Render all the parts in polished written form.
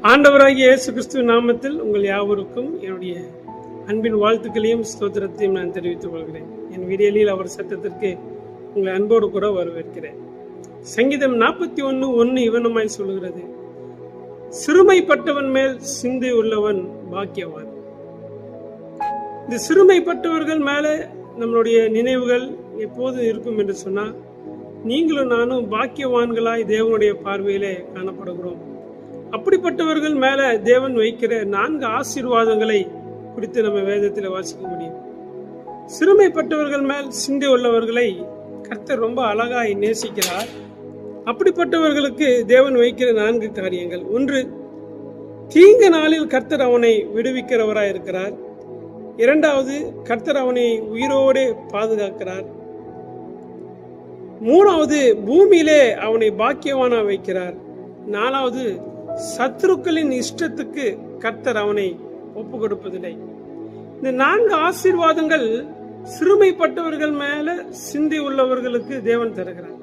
ஆண்டவராகிய இயேசு கிறிஸ்துவ நாமத்தில் உங்கள் யாவருக்கும் என்னுடைய அன்பின் வாழ்த்துக்களையும் ஸ்தோத்திரத்தையும் நான் தெரிவித்துக் கொள்கிறேன். என் வீடியோவில் அவர் சத்தத்திற்கு உங்களை அன்போடு கூட வரவேற்கிறேன். சங்கீதம் 41:1 இவனமாய் சொல்லுகிறது, சிறுமைப்பட்டவன் மேல் சிந்தை உள்ளவன் பாக்கியவான். இந்த சிறுமைப்பட்டவர்கள் மேல நம்மளுடைய நினைவுகள் எப்போது இருக்கும் என்று சொன்னா, நீங்களும் நானும் பாக்கியவான்களாய் தேவனுடைய பார்வையிலே காணப்படுகிறோம். அப்படிப்பட்டவர்கள் மேல தேவன் வைக்கிற 4 ஆசீர்வாதங்களை குறித்து நம்ம வேதத்தில் வாசிக்க முடியும். சிறுமைப்பட்டவர்கள் மேல் சிந்தை உள்ளவர்களை கர்த்தர் ரொம்ப அழகாய் நேசிக்கிறார். அப்படிப்பட்டவர்களுக்கு தேவன் வைக்கிற 4 காரியங்கள். 1, தீங்கு நாளில் கர்த்தர் அவனை விடுவிக்கிறவராய் இருக்கிறார். 2வது, கர்த்தர் அவனை உயிரோடு பாதுகாக்கிறார். 3வது, பூமியிலே அவனை பாக்கியவானா வைக்கிறார். 4வது, சத்துருக்களின் இஷ்டத்துக்கு கர்த்தர் அவனை ஒப்பு கொடுப்பதில்லை. இந்த 4 ஆசீர்வாதங்கள் சிறுமைப்பட்டவர்கள் மேல சிந்தை உள்ளவர்களுக்கு தேவன் தருகிறார்.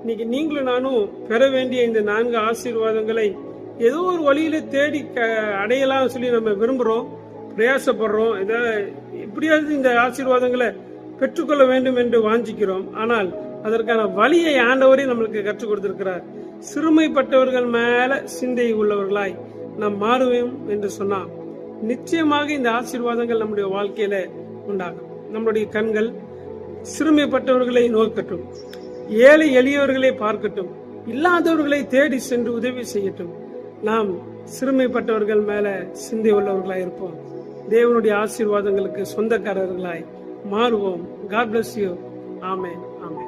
இன்னைக்கு நீங்களும் நானும் பெற வேண்டிய இந்த 4 ஆசீர்வாதங்களை ஏதோ ஒரு வழியில தேடி அடையலாம் சொல்லி நம்ம விரும்புறோம், பிரயாசப்படுறோம். எப்படியாவது இந்த ஆசீர்வாதங்களை பெற்றுக்கொள்ள வேண்டும் என்று வாஞ்சிக்கிறோம். ஆனால் அதற்கான வழியை ஆண்டவரே நம்மளுக்கு கற்றுக் கொடுத்திருக்கிறார். சிறுமைப்பட்டவர்கள் மேல சிந்தை உள்ளவர்களாய் நாம் மாறுவோம் என்று சொன்னால் நிச்சயமாக இந்த ஆசீர்வாதங்கள் நம்முடைய வாழ்க்கையில உண்டாகும். நம்முடைய கண்கள் சிறுமைப்பட்டவர்களை நோக்கட்டும், ஏழை எளியவர்களை பார்க்கட்டும், இல்லாதவர்களை தேடி சென்று உதவி செய்யட்டும். நாம் சிறுமைப்பட்டவர்கள் மேல சிந்தை உள்ளவர்களாய் இருப்போம். தேவனுடைய ஆசீர்வாதங்களுக்கு சொந்தக்காரர்களாய் மாறுவோம். God bless you. Amen. Amen.